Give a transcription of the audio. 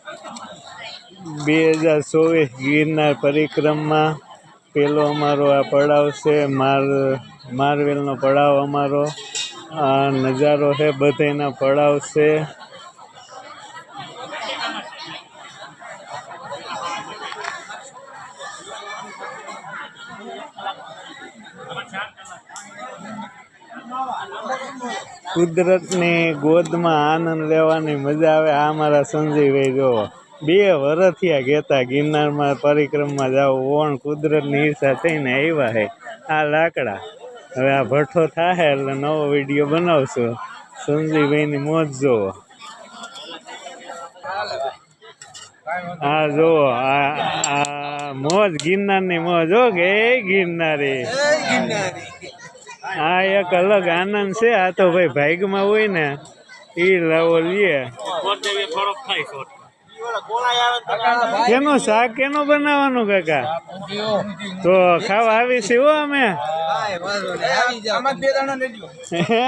2024 ગિરનાર પરિક્રમા પેલો અમારો આ પડાવ છે મારવેલનો પડાવ અમારો આ નજારો છે બધાના પડાવ છે કુદરતની ગોદમાં આનંદ લેવાની મજા આવે આ મારા સંજયભાઈ જોવો 2 વર્ષ થયા કહેતા ગિરનારમાં પરિક્રમા જાવ ઓણ કુદરતની ઈર્ષા થઈને આવ્યા છે આ લાકડા હવે આ ભઠ્ઠો થાય એટલે નવો વિડીયો બનાવશું સંજયભાઈની મોજ જોવો આ જોવો આ મોજ ગિરનારની મોજ હો કે ગિરનારી આ એક અલગ આનંદ છે આ તો ભાઈ ભાગમાં હોય ને એ લાવો લે કેનું શાક કેનું બનાવવાનું કાકા તો ખાવા આવી છે હો અમે હે